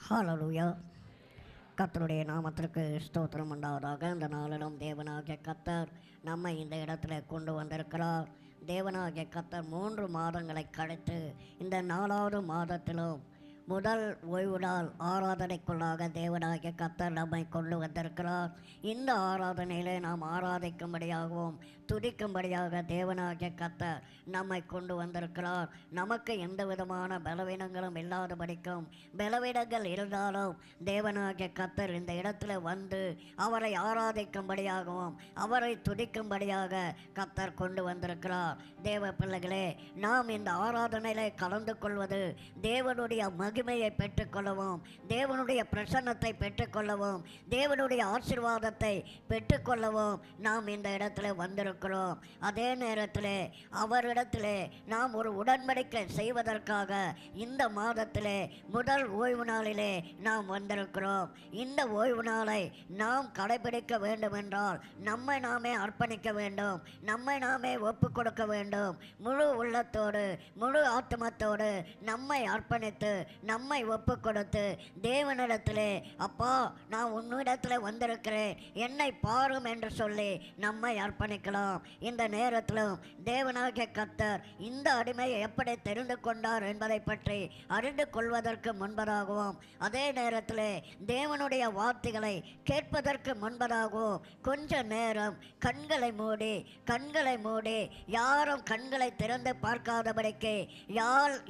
ஹalleluya. கர்த்தருடைய நாமத்திற்கு ஸ்தோத்திரம் உண்டாவதாக. இந்த நாளிலும் தேவனாகிய கர்த்தர் நம்மை இந்த இடத்துல கொண்டு வந்திருக்கிறார். தேவனாகிய கர்த்தர் 3 மாதங்களை கழித்து இந்த 4வது மாதத்திலும் முதல் ஓய்வு நாள் ஆராதனைக்குள்ளாக தேவனாகிய கர்த்தர் நம்மை கொண்டு வந்திருக்கிறார். இந்த ஆராதனையிலே நாம் ஆராதிக்கும்படியாகவும் துதிக்கும்படியாக தேவனாகிய கர்த்தர் நம்மை கொண்டு வந்திருக்கிறார். நமக்கு எந்த விதமான பலவீனங்களும் இல்லாதபடிக்கும், பலவீனங்கள் இருந்தாலும் தேவனாகிய கர்த்தர் இந்த இடத்துல வந்து அவரை ஆராதிக்கும்படியாகவும் அவரை துதிக்கும்படியாக கர்த்தர் கொண்டு வந்திருக்கிறார். தேவ பிள்ளைகளே, நாம் இந்த ஆராதனையிலே கலந்து கொள்வது தேவனுடைய மகிமையை பெற்றுக்கொள்ளவும், தேவனுடைய பிரசன்னத்தை பெற்றுக்கொள்ளவும், தேவனுடைய ஆசீர்வாதத்தை பெற்றுக்கொள்ளவும் நாம் இந்த இடத்துல வந்திருக்கிறோம். அதே நேரத்தில் அவரிடத்திலே நாம் ஒரு உடன்படிக்கை செய்வதற்காக இந்த மாதத்திலே முதல் ஓய்வு நாளிலே நாம் வந்திருக்கிறோம். இந்த ஓய்வு நாளை நாம் கடைபிடிக்க வேண்டும் என்றால் நம்மை நாமே அர்ப்பணிக்க வேண்டும், நம்மை நாமே ஒப்பு கொடுக்க வேண்டும். முழு உள்ளத்தோடு முழு ஆத்மத்தோடு நம்மை அர்ப்பணித்து நம்மை ஒப்பு கொடுத்து தேவனிடத்திலே, அப்பா நான் உன்னிடத்தில் வந்திருக்கிறேன், என்னை பாரும் என்று சொல்லி நம்மை அர்ப்பணிக்கலாம். இந்த நேரத்திலும் தேவனாகிய கர்த்தர் இந்த அடிமையை எப்படி தெரிந்து கொண்டார் என்பதை பற்றி அறிந்து கொள்வதற்கு முன்பதாகவும், அதே நேரத்தில் தேவனுடைய வார்த்தைகளை கேட்பதற்கு முன்பதாகவும் கொஞ்ச நேரம் கண்களை மூடி யாரும் கண்களை திறந்து பார்க்காதபடிக்கு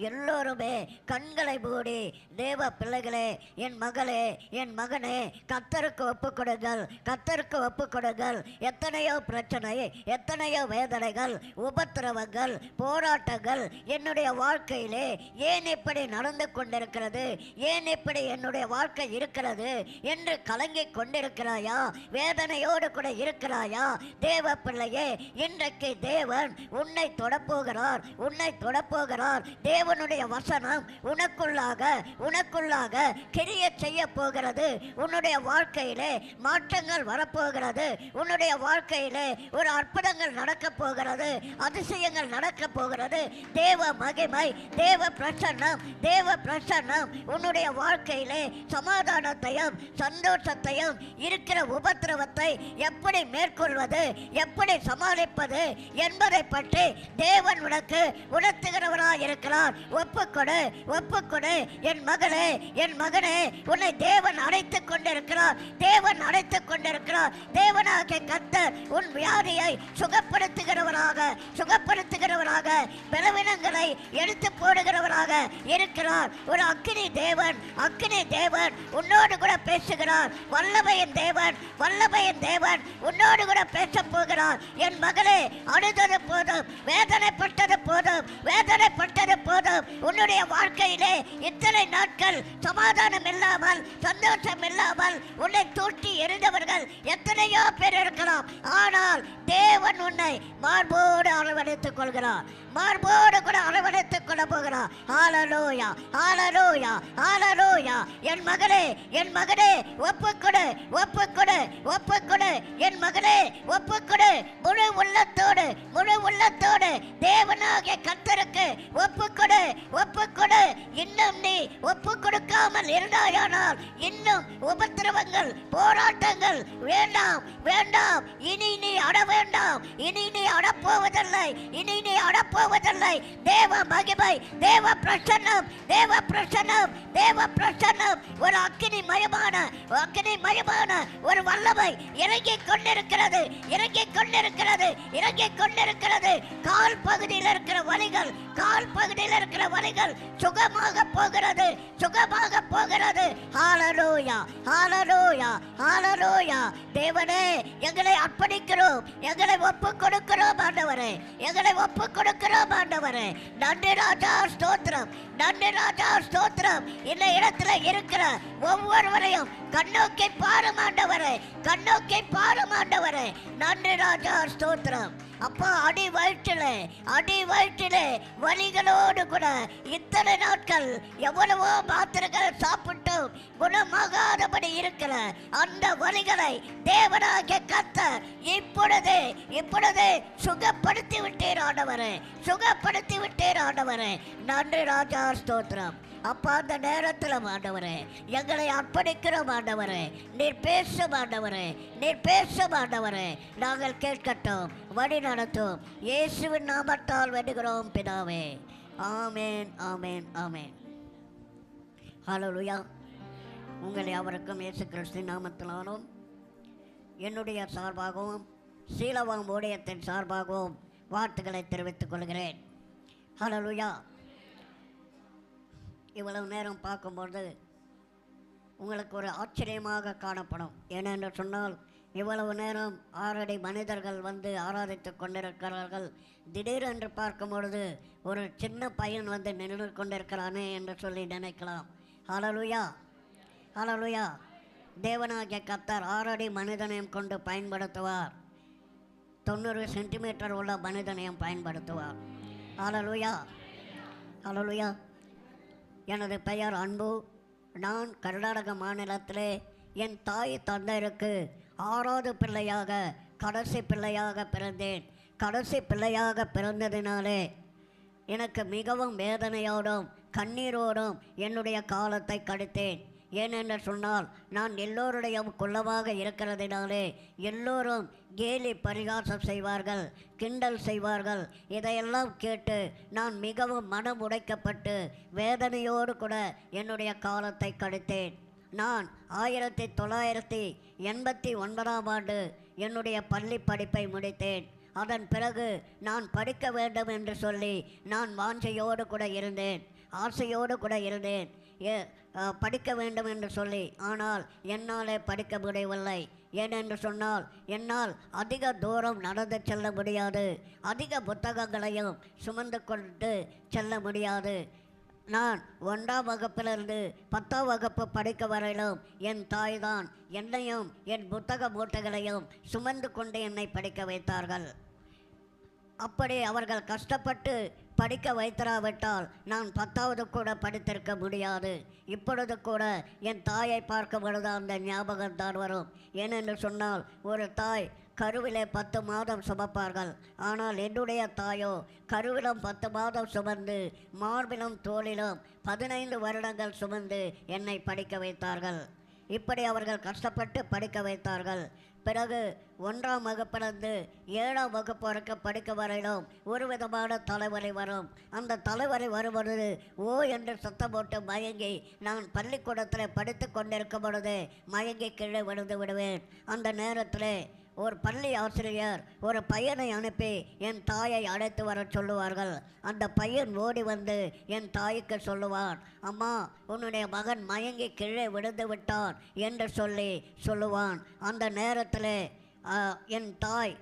எல்லோருமே கண்களை மூடி, தேவ பிள்ளைகளே, என் மகளே, என் மகனே, கர்த்தருக்கு ஒப்புக்கொடுங்கள், கர்த்தருக்கு ஒப்புக்கொடுங்கள். எத்தனையோ பிரச்சனை, எத்தனையோ வேதனைகள், உபத்திரவங்கள், போராட்டங்கள் என்னுடைய வாழ்க்கையிலே ஏன் இப்படி நடந்து கொண்டிருக்கிறது, ஏன் இப்படி என்னுடைய வாழ்க்கை இருக்கிறது என்று கலங்கிக் கொண்டிருக்கிறாயா? வேதனையோடு கூட இருக்கிறாயா? தேவ பிள்ளையே, இன்றைக்கு தேவன் உன்னை தொடப்போகிறார், உன்னை தொடப்போகிறார். தேவனுடைய வசனம் உனக்குள்ளாக கிரிய செய்ய போகிறது. உன்னுடைய வாழ்க்கையிலே மாற்றங்கள் வரப்போகிறது. உன்னுடைய வாழ்க்கையிலே ஒரு அற்புதங்கள் நடக்க போகிறது, அதிசயங்கள் நடக்க போகிறது. தேவ மகிமை, தேவ பிரசன்னம் உன்னுடைய வாழ்க்கையிலே சமாதானத்தையும் சந்தோஷத்தையும், இருக்கிற உபத்திரவத்தை எப்படி மேற்கொள்வது, எப்படி சமாளிப்பது என்பதை பற்றி தேவன் உனக்கு உணர்த்துகிறவராய் இருக்கிறார். ஒப்புக்கொடு என் மகளே, என் மகனே, உன்னை தேவன் அழைத்துக் கொண்டிருக்கிறார், தேவன் அழைத்துக் கொண்டிருக்கிறார். தேவனாகிய கர்த்தர் உன் வியாதியை சுகப்படுத்துகிறவராக பலவீனங்களை எடுத்து போடுகிறவராக இருக்கிறார். ஒரு அக்கினி தேவன் உன்னோடு கூட பேசுகிறார். வல்லமையின் தேவன் உன்னோடு கூட பேச போகிறார். என் மகளே, அழுதது போதும், வேதனைப்பட்டது போதும். உன்னுடைய வாழ்க்கையிலே இத்தனை நாட்கள் சமாதானம் இல்லாமல், சந்தோஷம் இல்லாமல் உன்னை தூட்டி எறிந்தவர்கள் எத்தனையோ பேர் இருக்கலாம். ஆனால் தேவன் உன்னை மார்போடு அரவணைத்துக் கொள்கிறார், மார்போடு கூட அரவணைத்துக் கொள்ள போகிறார். ஹalleluya, ஹalleluya, ஹalleluya. என் மகளே, என் மகனே, ஒப்புக்கொடு. என் மகளே, ஒப்புக்கொடு. முழு உள்ளத்தோடு தேவனாகிய கர்த்தருக்கு ஒப்புக்கொடு. இன்னும் நீ ஒப்பு கொடுக்காமல் இருந்தாயானால் இன்னும் உபத்திரவங்கள், போராட்டங்கள் வேண்டாம். இனி நீ அட வேண்டாம், இனி நீ அடப்போவதில்லை. தேவ மகிமை, தேவ பிரசன்னம் ஒரு அக்கினி மயமான ஒரு வல்லமை இறங்கிக் கொண்டிருக்கிறது. கால் பகுதியில் இருக்கிற வலிகள் சுகமாக போகிறது. ஹalleluya. தேவனே, எங்களை அர்ப்பணிக்கிறோம், எங்களை ஒப்புக் கொடுக்கிறோம் ஆண்டவரே, நன்றி ராஜா, ஸ்தோத்திரம். இந்த இடத்துல இருக்கிற ஒவ்வொருவரையும் கண்ணோக்கி பாரும் ஆண்டவரே, நன்றி ராஜா, ஸ்தோத்திரம். அப்பா, அடி வயிற்றிலே வலிகளோடு கூட இத்தனை நாட்கள் எவ்வளவோ மாத்திரைகள் சாப்பிட்டும் குணமாகாதபடி இருக்கிற அந்த வலிகளை தேவனாகிய கர்த்தர் இப்பொழுது சுகப்படுத்தி விட்டீர் ஆண்டவரே. நன்றி ராஜா, ஸ்தோத்திரம். அப்பா அந்த நேரத்தில் ஆண்டவரே எங்களை அர்ப்பணிக்கிறோம் ஆண்டவரே. நீர் பேசும் ஆண்டவரே, நீர் பேசும் ஆண்டவரே. நாங்கள் கேட்கட்டும், வழி நடத்தும். இயேசுவின் நாமத்தால் வேண்டுகிறோம் பிதாவே. ஆமேன், ஆமேன், ஆமேன். ஹல்லேலூயா. உங்களை அவருக்கும் இயேசு கிறிஸ்துவின் நாமத்தினாலும் என்னுடைய சார்பாகவும் சீலவாம் ஊழியத்தின் சார்பாகவும் வாழ்த்துக்களை தெரிவித்துக் கொள்கிறேன். ஹல்லேலூயா. இவ்வளவு நேரம் பார்க்கும்போது உங்களுக்கு ஒரு ஆச்சரியமாக காணப்படும். ஏனென்று சொன்னால், இவ்வளவு நேரம் 6 அடி மனிதர்கள் வந்து ஆராதித்து கொண்டிருக்கிறார்கள். திடீரென்று பார்க்கும் பொழுது ஒரு சின்ன பையன் வந்து நின்று கொண்டிருக்கிறானே என்று சொல்லி நினைக்கலாம். ஹல்லேலூயா, ஹல்லேலூயா. தேவனாகிய கர்த்தர் 6 அடி மனிதனையும் கொண்டு பயன்படுத்துவார். 90 சென்டிமீட்டர் உள்ள மனிதனையும் பயன்படுத்துவார். ஹல்லேலூயா, ஹல்லேலூயா. எனது பெயர் அன்பு. நான் கர்நாடக மாநிலத்திலே என் தாய் தந்தையருக்கு 6வது பிள்ளையாக, கடைசி பிள்ளையாக பிறந்தேன். கடைசி பிள்ளையாக பிறந்ததினாலே எனக்கு மிகவும் வேதனையோடும் கண்ணீரோடும் என்னுடைய காலத்தை கழித்தேன். ஏனென்று சொன்னால், நான் எல்லோருடைய குள்ளமாக இருக்கிறதினாலே எல்லோரும் கேலி பரிகாசம் செய்வார்கள், கிண்டல் செய்வார்கள். இதையெல்லாம் கேட்டு நான் மிகவும் மனம் உடைக்கப்பட்டு வேதனையோடு கூட என்னுடைய காலத்தை கழித்தேன். நான் 1989ஆம் ஆண்டு என்னுடைய பள்ளி படிப்பை முடித்தேன். அதன் பிறகு நான் படிக்க வேண்டும் என்று சொல்லி நான் வாஞ்சையோடு கூட இருந்தேன், ஆசையோடு கூட இருந்தேன், படிக்க வேண்டும் என்று சொல்லி. ஆனால் என்னாலே படிக்க முடியவில்லை. ஏனென்று சொன்னால், என்னால் அதிக தூரம் நடந்து செல்ல முடியாது, அதிக புத்தகங்களையும் சுமந்து கொண்டு செல்ல முடியாது. நான் 1ஆம் வகுப்பிலிருந்து 10ஆம் வகுப்பு படிக்க வரையிலும் என் தாய் தான் என்னையும் என் புத்தக மூட்டைகளையும் சுமந்து கொண்டு என்னை படிக்க வைத்தார்கள். அப்படி அவர்கள் கஷ்டப்பட்டு படிக்க வைத்திராவிட்டால் நான் 10வது கூட படித்திருக்க முடியாது. இப்பொழுது கூட என் தாயை பார்க்கும் பொழுது அந்த ஞாபகம் தான் வரும். ஏனென்று சொன்னால், ஒரு தாய் கருவிலே 10 மாதம் சுமப்பார்கள். ஆனால் என்னுடைய தாயோ கருவிலும் 10 மாதம் சுமந்து மார்பிலும் தோளிலும் 15 வருடங்கள் சுமந்து என்னை படிக்க வைத்தார்கள். இப்படி அவர்கள் கஷ்டப்பட்டு படிக்க வைத்தார்கள். பிறகு 1ஆம் வகுப்பிலிருந்து 7ஆம் வகுப்பு வரைக்கும் படிக்க வரையிலும் ஒரு விதமான தலைவலி வரும். அந்த தலைவலி வரும்பொழுது ஓ என்று சத்தம் போட்டு மயங்கி நான் பள்ளிக்கூடத்தில் படித்து கொண்டிருக்கும் பொழுது மயங்கி கீழே விழுந்து விடுவேன். அந்த நேரத்தில் ஒரு பள்ளி ஆசிரியர் ஒரு பையனை அனுப்பி என் தாயை அழைத்து வர சொல்லுவார்கள். அந்த பையன் ஓடி வந்து என் தாய்க்கு சொல்லுவான், அம்மா, உன்னுடைய மகன் மயங்கி கீழே விழுந்து விட்டான் என்று சொல்லுவான். அந்த நேரத்தில் என் தாய்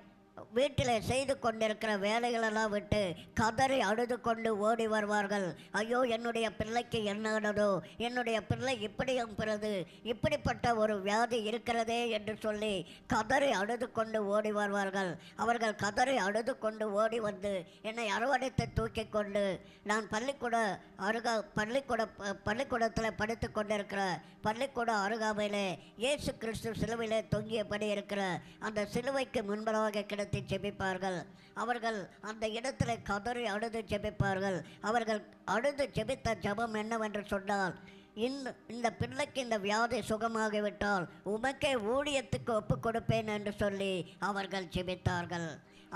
வீட்டில் செய்து கொண்டிருக்கிற வேலைகளெல்லாம் விட்டு கதறி அழுது கொண்டு ஓடி வருவார்கள். ஐயோ, என்னுடைய பிள்ளைக்கு என்னதோ, என்னுடைய பிள்ளை இப்படியும் பிறகு இப்படிப்பட்ட ஒரு வியாதி இருக்கிறதே என்று சொல்லி கதறி அழுது கொண்டு ஓடி வருவார்கள். அவர்கள் கதறி அழுது கொண்டு ஓடி வந்து என்னை அரவணைத்து தூக்கி கொண்டு நான் பள்ளிக்கூடத்தில் படித்து கொண்டிருக்கிற பள்ளிக்கூட அருகாமையிலே இயேசு கிறிஸ்து சிலுவையிலே தொங்கியபடி இருக்கிற அந்த சிலுவைக்கு முன்பதாக கிடத்தி ஜெபிப்பார்கள். அவர்கள் அந்த இடத்துல கதறி அழுது ஜெபிப்பார்கள். அவர்கள் அழுது ஜெபித்த ஜெபம் என்னவென்று சொன்னால், இந்த பிள்ளைக்கு இந்த வியாதி சுகமாகிவிட்டால் உமக்கே ஊழியத்துக்கு ஒப்பு கொடுப்பேன் என்று சொல்லி அவர்கள் ஜெபித்தார்கள்.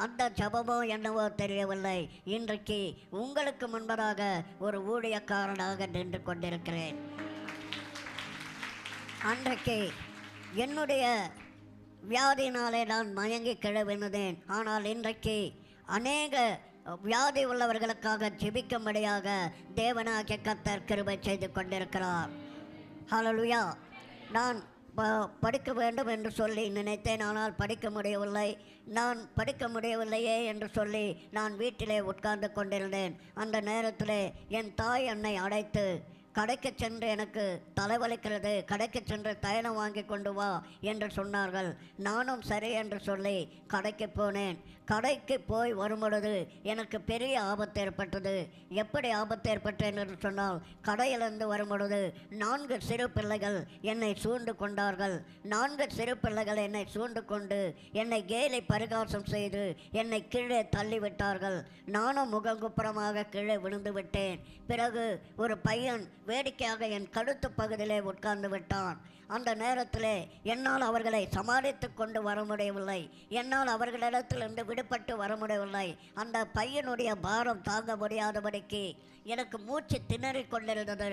அந்த ஜெபமோ என்னவோ தெரியவில்லை, இன்றைக்கு உங்களுக்கு முன்பதாக ஒரு ஊழியக்காரனாக நின்று கொண்டிருக்கிறேன். அன்றைக்கு என்னுடைய வியாதியினாலே நான் மயங்கி கிழவினதேன். ஆனால் இன்றைக்கு அநேக வியாதி உள்ளவர்களுக்காக ஜெபிக்கும்படியாக தேவனாகிய கர்த்தர் கிருபை செய்து கொண்டிருக்கிறார். ஹல்லேலூயா. நான் படிக்க வேண்டும் என்று சொல்லி நினைத்தேன், ஆனால் படிக்க முடியவில்லை. நான் படிக்க முடியவில்லையே என்று சொல்லி நான் வீட்டிலே உட்கார்ந்து கொண்டிருந்தேன். அந்த நேரத்தில் என் தாய் என்னை அழைத்து கடைக்கு சென்று எனக்கு தலைவலிக்கிறது, கடைக்கு சென்று தைலம் வாங்கி கொண்டு வா என்று சொன்னார்கள். நானும் சரி என்று சொல்லி கடைக்கு போனேன். கடைக்கு போய் வரும்பொழுது எனக்கு பெரிய ஆபத்து ஏற்பட்டது. எப்படி ஆபத்து ஏற்பட்டேன் என்று சொன்னால், கடையிலிருந்து வரும்பொழுது 4 சிறு பிள்ளைகள் என்னை சூழ்ந்து கொண்டார்கள். 4 சிறு பிள்ளைகள் என்னை சூழ்ந்து கொண்டு என்னை கேலி பரிகாசம் செய்து என்னை கீழே தள்ளிவிட்டார்கள். நானும் முகங்குப்புறமாக கீழே விழுந்து விட்டேன். பிறகு ஒரு பையன் வேடிக்கையாக என் கழுத்து பகுதியிலே உட்கார்ந்து விட்டான். அந்த நேரத்தில் என்னால் அவர்களை சமாளித்து கொண்டு வர முடியவில்லை. என்னால் அவர்களிடத்திலிருந்து விடுபட்டு வர முடியவில்லை. அந்த பையனுடைய பாரம் தாங்க முடியாதபடிக்கு எனக்கு மூச்சு திணறிக் கொண்டிருந்தது.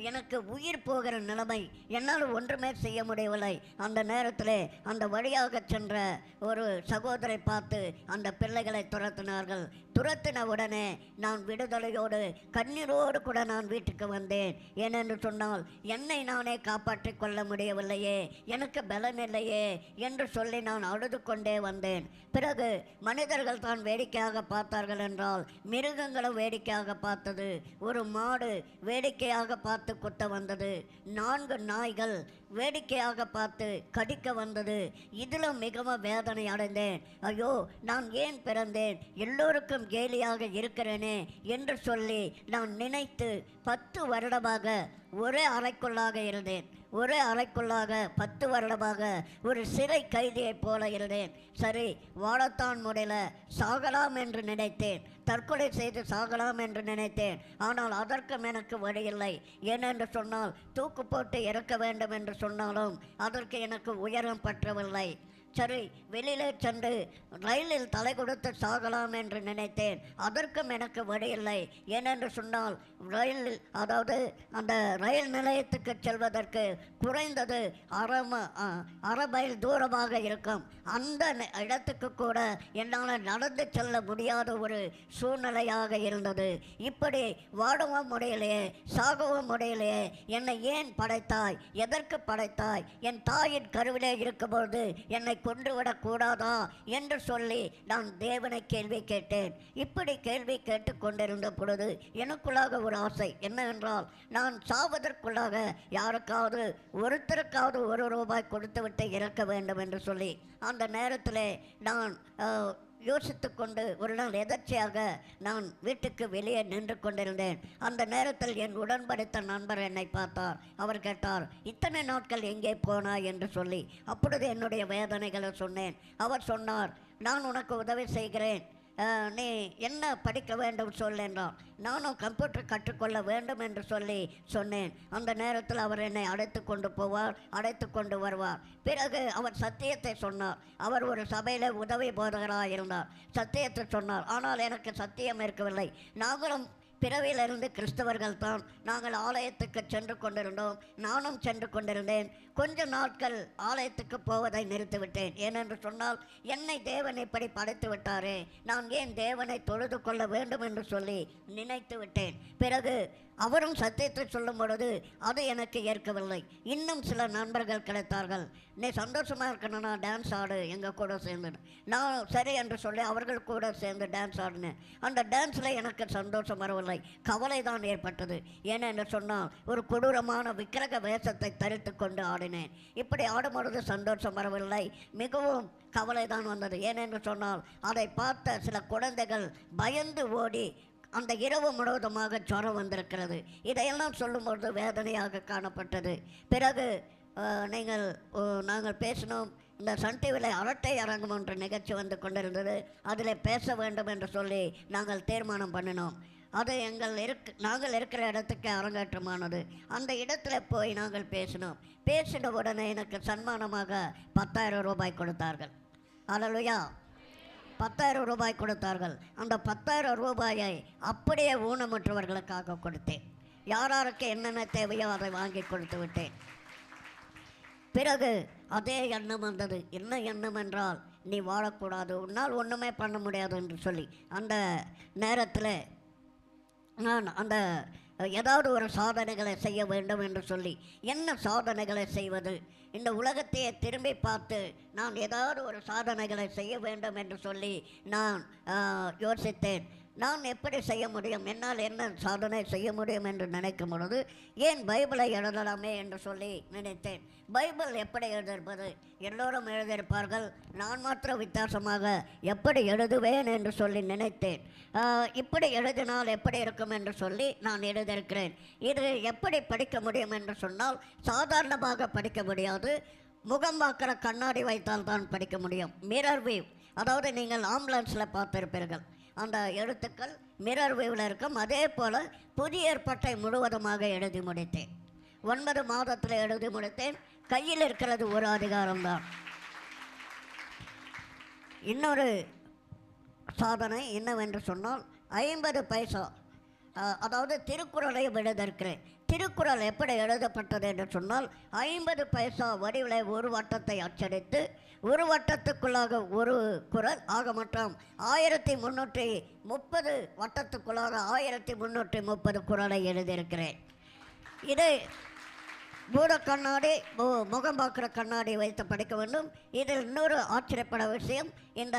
எனக்கு உயிர் போகிற நிலைமை. என்னால் ஒன்றுமே செய்ய முடியவில்லை. அந்த நேரத்தில் அந்த வழியாக சென்ற ஒரு சகோதரை பார்த்து அந்த பிள்ளைகளை துரத்தினார்கள். துரத்தின உடனே நான் விடுதலையோடு கண்ணீரோடு கூட நான் வீட்டுக்கு வந்தேன். ஏனென்று சொன்னால் என்னை நானே காப்பாற்றிக் கொள்ள முடியவில்லையே, எனக்கு பலன் இல்லையே என்று சொல்லி நான் அழுது கொண்டே வந்தேன். பிறகு மனிதர்கள் தான் வேடிக்கையாக பார்த்தார்கள் என்றால் மிருகங்களும் வேடிக்கையாக பார்த்தது. ஒரு மாடு வேடிக்கையாக பார்த்து குத்த வந்தது. 4 நாய்கள் வேடிக்கையாக பார்த்து கடிக்க வந்தது. இதிலும் மிகவும் வேதனை அடைந்தேன். ஐயோ, நான் ஏன் பிறந்தேன், எல்லோருக்கும் கேலியாக இருக்கிறேனே என்று சொல்லி நான் நினைத்து 10 வருடமாக ஒரே அறைக்குள்ளாக இருந்தேன். ஒரே அறைக்குள்ளாக 10 வருடமாக ஒரு சிறை கைதியைப் போல இருந்தேன். சரி, வாழத்தான் முடியல, சாகலாம் என்று நினைத்தேன், தற்கொலை செய்து சாகலாம் என்று நினைத்தேன். ஆனால் அதற்கும் எனக்கு வழியில்லை. ஏனென்று சொன்னால் தூக்கு போட்டு இறக்க வேண்டும் என்று சொன்னாலும் அதற்கு எனக்கு உயரம் பற்றவில்லை. சரி, வெளியிலே சென்று ரயிலில் தலை கொடுத்து சாகலாம் என்று நினைத்தேன். அதற்கும் எனக்கு வழியில்லை. ஏனென்று சொன்னால் ரயிலில், அதாவது அந்த ரயில் நிலையத்துக்கு செல்வதற்கு குறைந்தது அரை மைல் தூரமாக இருக்கும். அந்த இடத்துக்கு கூட என்னால் நடந்து செல்ல முடியாத ஒரு சூழ்நிலையாக இருந்தது. இப்படி வாழவும் முடியலையே, சாகவும் முடியலையே, என்னை ஏன் படைத்தாய், எதற்கு படைத்தாய், என் தாயின் கருவிலே இருக்கும்பொழுது என்னை கொன்றுவிடக்கூடாதா என்று சொல்லி நான் தேவனை கேள்வி கேட்டேன். இப்படி கேள்வி கேட்டுக்கொண்டிருந்த பொழுது எனக்குள்ளாக ஒரு ஆசை என்னவென்றால், நான் சாவதற்குள்ளாக யாருக்காவது ஒருத்தருக்காவது ₹1 கொடுத்துவிட்டு இறக்க வேண்டும் என்று சொல்லி அந்த நேரத்தில் நான் யோசித்து கொண்டு ஒரு நாள் எதர்ச்சியாக நான் வீட்டுக்கு வெளியே நின்று கொண்டிருந்தேன். அந்த நேரத்தில் என் உடன்படித்த நண்பர் என்னை பார்த்தார். அவர் கேட்டார், இத்தனை நாட்கள் எங்கே போனாய் என்று சொல்லி. அப்பொழுது என்னுடைய வேதனைகளை சொன்னேன். அவர் சொன்னார், நான் உனக்கு உதவி செய்கிறேன், நீ என்ன படிக்க வேண்டும் சொல் என்றார். நானும் கம்ப்யூட்டர் கற்றுக்கொள்ள வேண்டும் என்று சொல்லி சொன்னேன். அந்த நேரத்தில் அவர் என்னை அழைத்து கொண்டு போவார், அழைத்து கொண்டு வருவார். பிறகு அவர் சத்தியத்தை சொன்னார். அவர் ஒரு சபையில் உதவி போதகராக இருந்தார். சத்தியத்தை சொன்னார். ஆனால் எனக்கு சத்தியம் இருக்கவில்லை. நாங்களும் பிறவியிலிருந்து கிறிஸ்தவர்கள் தான். நாங்கள் ஆலயத்துக்கு சென்று கொண்டிருந்தோம். நானும் சென்று கொண்டிருந்தேன். கொஞ்ச நாட்கள் ஆலயத்துக்கு போவதை நிறுத்திவிட்டேன். ஏனென்று சொன்னால் என்னை தேவன் இப்படி படைத்து விட்டாரே, நான் ஏன் தேவனை தொழுது கொள்ள வேண்டும் என்று சொல்லி நினைத்து விட்டேன். பிறகு அவரும் சத்தியத்தை சொல்லும் பொழுது அது எனக்கு ஏற்கவில்லை. இன்னும் சில நண்பர்கள் கிடைத்தார்கள். நீ சந்தோஷமாக இருக்கணும்னா டான்ஸ் ஆடு எங்கள் கூட சேர்ந்து. நான் சரி என்று சொல்லி அவர்கள் கூட சேர்ந்து டான்ஸ் ஆடினேன். அந்த டான்ஸில் எனக்கு சந்தோஷம் வரவில்லை, கவலை தான் ஏற்பட்டது. ஏனென்று சொன்னால் ஒரு கொடூரமான விக்கிரக வேஷத்தை தரித்து கொண்டு ஆடினேன். இப்படி ஆடும்பொழுது சந்தோஷம் வரவில்லை, மிகவும் கவலை தான் வந்தது. ஏனென்று சொன்னால் அதை பார்த்த சில குழந்தைகள் பயந்து ஓடி அந்த இரவு முழுவதுமாக ஜுரம் வந்திருக்கிறது. இதையெல்லாம் சொல்லும்பொழுது வேதனையாக காணப்பட்டது. பிறகு நாங்கள் பேசினோம். இந்த சன் டிவியில் அரட்டை அரங்கம் என்ற நிகழ்ச்சி வந்து கொண்டிருந்தது. அதில் பேச வேண்டும் என்று சொல்லி நாங்கள் தீர்மானம் பண்ணினோம். அது நாங்கள் இருக்கிற இடத்துக்கு அரங்கேற்றமானது. அந்த இடத்துல போய் நாங்கள் பேசினோம். பேசின உடனே எனக்கு சன்மானமாக ₹10,000 கொடுத்தார்கள். அல்லேலூயா, ₹10,000 கொடுத்தார்கள். அந்த ₹10,000 அப்படியே ஊனமுற்றவர்களுக்காக கொடுத்தேன். யாராருக்கு என்னென்ன தேவையோ அதை வாங்கி கொடுத்து விட்டேன். பிறகு அதே எண்ணம் வந்தது. என்ன எண்ணம் என்றால், நீ வாழக்கூடாது, உன்னால் ஒன்றுமே பண்ண முடியாது என்று சொல்லி அந்த நேரத்தில் நான் அந்த ஏதாவது ஒரு சாதனைகளை செய்ய வேண்டும் என்று சொல்லி, என்ன சாதனைகளை செய்வது, இந்த உலகத்தையே திரும்பி பார்த்து நான் ஏதாவது ஒரு சாதனைகளை செய்ய வேண்டும் என்று சொல்லி நான் யோசித்தேன். நான் எப்படி செய்ய முடியும், என்னால் என்ன சாதனை செய்ய முடியும் என்று நினைக்கும் பொழுது ஏன் பைபிளை எழுதலாமே என்று சொல்லி நினைத்தேன். பைபிள் எப்படி எழுதியிருப்பது, எல்லோரும் எழுதியிருப்பார்கள், நான் மாத்திரம் வித்தியாசமாக எப்படி எழுதுவேன் என்று சொல்லி நினைத்தேன். இப்படி எழுதினால் எப்படி இருக்கும் என்று சொல்லி நான் எழுதியிருக்கிறேன். இது எப்படி படிக்க முடியும் என்று சொன்னால், சாதாரணமாக படிக்க முடியாது, முகம் பார்க்குற கண்ணாடி வைத்தால் தான் படிக்க முடியும். மிரர் வியூ, அதாவது நீங்கள் ஆம்புலன்ஸில் பார்த்துருப்பீர்கள். அந்த எழுத்துக்கள் மிரர் வியூவில் இருக்கும். அதே போல் புதிய ஏற்பாட்டை முழுவதுமாக எழுதி முடித்தேன். 9 மாதத்தில் எழுதி முடித்தேன். கையில் இருக்கிறது ஒரு அதிகாரம்தான். இன்னொரு சாதனை என்னவென்று சொன்னால் 50 பைசா, அதாவது திருக்குறளை எழுதியிருக்கிறேன். திருக்குறள் எப்படி எழுதப்பட்டது என்று சொன்னால் 50 பைசா வடிவில் ஒரு வட்டத்தை அச்சடித்து ஒரு வட்டத்துக்குள்ளாக ஒரு குறள், ஆக மொத்தம் 1330 வட்டத்துக்குள்ளாக 1330 குறளை எழுதியிருக்கிறேன். இது பூத கண்ணாடி, முகம் பார்க்குற கண்ணாடி வைத்து படிக்க வேண்டும். இதில் இன்னொரு ஆச்சரியப்பட விஷயம், இந்த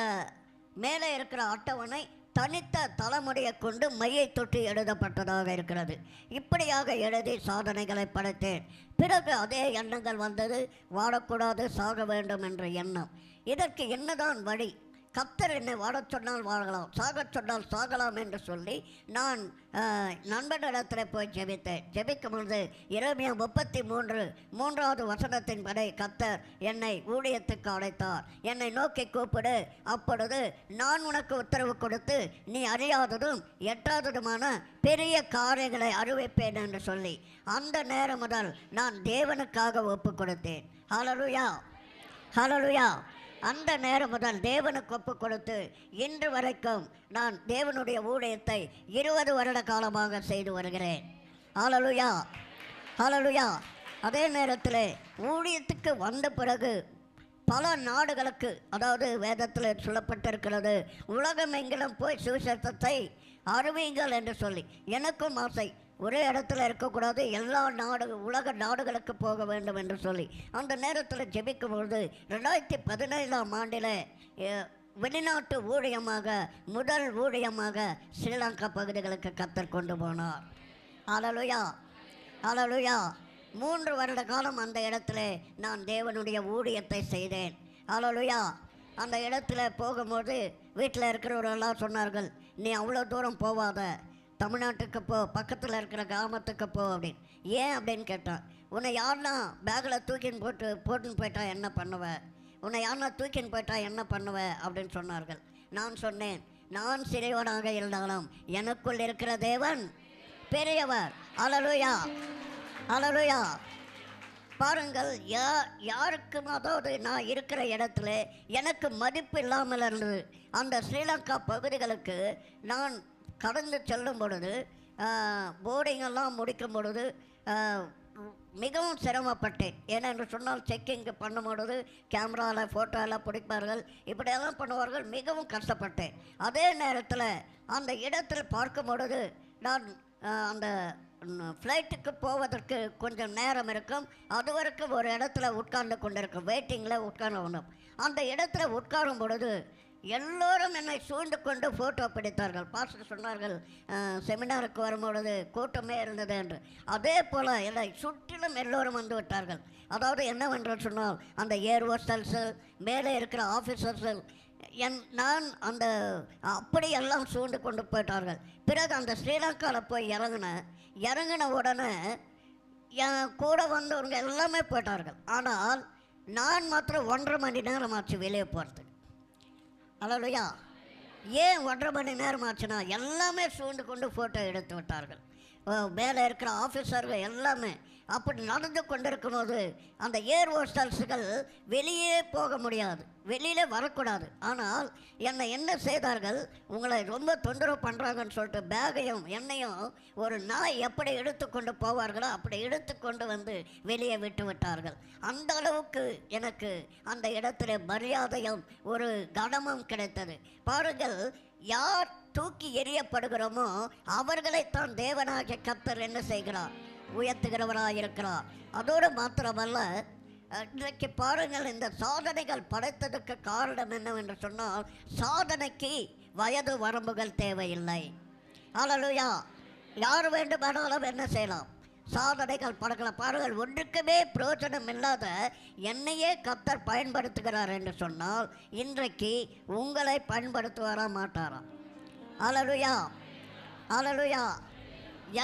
மேலே இருக்கிற அட்டவணை தனித்த தலைமுறையை கொண்டு மையை தொட்டி எழுதப்பட்டதாக இருக்கிறது. இப்படியாக எழுதி சாதனைகளை படைத்தேன். பிறகு அதே எண்ணங்கள் வந்தது. வாழக்கூடாது, சாக வேண்டும் என்ற எண்ணம். இதற்கு என்னதான் வழி? கர்த்தர் என்னை வாழச் சொன்னால் வாழலாம், சாகச் சொன்னால் சாகலாம் என்று சொல்லி நான் நண்பனிடத்தில் போய் ஜெபித்தேன். ஜெபிக்கும் பொழுது எரேமியா 33:3 வசனத்தின்படி கர்த்தர் என்னை ஊழியத்துக்கு அழைத்தார். என்னை நோக்கி கூப்பிடு, அப்பொழுது நான் உனக்கு உத்தரவு கொடுத்து நீ அறியாததும் எட்டாததுமான பெரிய காரியங்களை அறிவிப்பேன் என்று சொல்லி அந்த நேரம் முதல் நான் தேவனுக்காக ஒப்பு கொடுத்தேன். ஹல்லேலூயா, ஹல்லேலூயா. அந்த நேரம் முதல் தேவனுக்கு ஒப்பு கொடுத்து இன்று வரைக்கும் நான் தேவனுடைய ஊழியத்தை 20 வருட காலமாக செய்து வருகிறேன். ஹல்லேலூயா, ஹல்லேலூயா. அதே நேரத்தில் ஊழியத்துக்கு வந்த பிறகு பல நாடுகளுக்கு, அதாவது வேதத்தில் சொல்லப்பட்டிருக்கிறது, உலகம் எங்கிலும் போய் சுவிசேஷத்தை அறிவியுங்கள் என்று சொல்லி எனக்கும் ஆசை. ஒரே இடத்துல இருக்கக்கூடாது, எல்லா உலக நாடுகளுக்கு போக வேண்டும் என்று சொல்லி அந்த நேரத்தில் ஜெபிக்கும் பொழுது 2017ஆம் ஆண்டில் வெளிநாட்டு ஊழியமாக, முதல் ஊழியமாக ஸ்ரீலங்கா பகுதிகளுக்கு கர்த்தர் கொண்டு போனார். ஹல்லேலூயா, ஹல்லேலூயா. 3 வருட காலம் அந்த இடத்துல நான் தேவனுடைய ஊழியத்தை செய்தேன். ஹல்லேலூயா. அந்த இடத்துல போகும்போது வீட்டில் இருக்கிறவரெல்லாம் சொன்னார்கள், நீ அவ்வளோ தூரம் போவாத, தமிழ்நாட்டுக்கு போ, பக்கத்தில் இருக்கிற கிராமத்துக்கு போ அப்படின்னு. ஏன் அப்படின்னு கேட்டான். உன்னை யாருன்னா பேக்கில் போட்டுன்னு போயிட்டா என்ன பண்ணுவேன், உன்னை யாருன்னா தூக்கின்னு போயிட்டா என்ன பண்ணுவேன் அப்படின்னு சொன்னார்கள். நான் சொன்னேன், நான் சிறியவனாக இருந்தாலும் எனக்குள் இருக்கிற தேவன் பெரியவர். ஹல்லேலூயா, ஹல்லேலூயா. பாருங்கள், யாருக்கும், அதாவது நான் இருக்கிற இடத்துல எனக்கு மதிப்பு இல்லாமல் இருந்தது. அந்த ஸ்ரீலங்கா பகுதிகளுக்கு நான் கடந்து செல்லும் பொழுது, போர்டிங்கெல்லாம் முடிக்கும் பொழுது மிகவும் சிரமப்பட்டேன். ஏனென்று சொன்னால் செக்கிங் பண்ணும் பொழுது கேமராவில் ஃபோட்டோவில் பிடிப்பார்கள், இப்படியெல்லாம் பண்ணுவார்கள். மிகவும் கஷ்டப்பட்டேன். அதே நேரத்தில் அந்த இடத்தில் பார்க்கும் பொழுது நான் அந்த ஃப்ளைட்டுக்கு போவதற்கு கொஞ்சம் நேரம் இருக்கும். அது வரைக்கும் ஒரு இடத்துல உட்கார்ந்து கொண்டிருக்கும், வெயிட்டிங்கில் உட்காரணும். அந்த இடத்துல உட்காரும் பொழுது எல்லோரும் என்னை சூழ்ந்து கொண்டு ஃபோட்டோ பிடித்தார்கள். பாஸ்டர் சொன்னார்கள், செமினாருக்கு வரும்பொழுது கூட்டமே இருந்தது என்று. அதே போல் என்னை சுற்றிலும் எல்லோரும் வந்து விட்டார்கள். அதாவது என்னவென்று சொன்னால் அந்த ஏர் ஹோஸ்டல்ஸு, மேலே இருக்கிற ஆஃபீஸர்ஸு, நான் அந்த அப்படியெல்லாம் சூழ்ந்து கொண்டு போயிட்டார்கள். பிறகு அந்த ஸ்ரீலங்காவில் போய் இறங்கின உடனே என் கூட வந்தவங்க எல்லாமே போயிட்டார்கள். ஆனால் நான் மாத்திரம் 1.5 மணி நேரம் ஆச்சு வெளியே போகிறதுக்கு. ஹல்லேலூயா. ஏன் 1.5 மணி நேரம் ஆச்சுன்னா எல்லாமே சூழ்ந்து கொண்டு ஃபோட்டோ எடுத்து விட்டார்கள். மேலே இருக்கிற ஆஃபீஸர்கள் எல்லாமே. அப்படி நடந்து கொண்டிருக்கும்போது அந்த ஏர் ஹோஸ்டல்ஸுகள் வெளியே போக முடியாது, வெளியில் வரக்கூடாது. ஆனால் என்னை என்ன செய்தார்கள், உங்களை ரொம்ப தொந்தரவு பண்ணுறாங்கன்னு சொல்லிட்டு பேகையும் என்னையும் ஒரு நாய் எப்படி எடுத்துக்கொண்டு போவார்களோ அப்படி எடுத்துக்கொண்டு வந்து வெளியே விட்டு விட்டார்கள். அந்த அளவுக்கு எனக்கு அந்த இடத்துல மரியாதையும் ஒரு கனமும் கிடைத்தது. பாருங்கள், யார் தூக்கி எறியப்படுகிறோமோ அவர்களைத்தான் தேவனாகிய கர்த்தர் என்ன செய்கிறார், உயர்த்துகிறவராயிருக்கிறார். அதோடு மாத்திரமல்ல, இன்றைக்கு பாருங்கள், இந்த சாதனைகள் படைத்ததற்கு காரணம் என்னவென்று சொன்னால் சாதனைக்கு வயது வரம்புகள் தேவையில்லை. ஹல்லேலூயா. யார் வேண்டுமானாலும் என்ன செய்யலாம், சாதனைகள் படைக்கலாம். பாருங்கள், ஒன்றுக்குமே பிரயோஜனம் இல்லாத என்னையே கர்த்தர் பயன்படுத்துகிறார் என்று சொன்னால் இன்றைக்கு உங்களை பயன்படுத்துவாரா மாட்டாரா? ஹல்லேலூயா, ஹல்லேலூயா.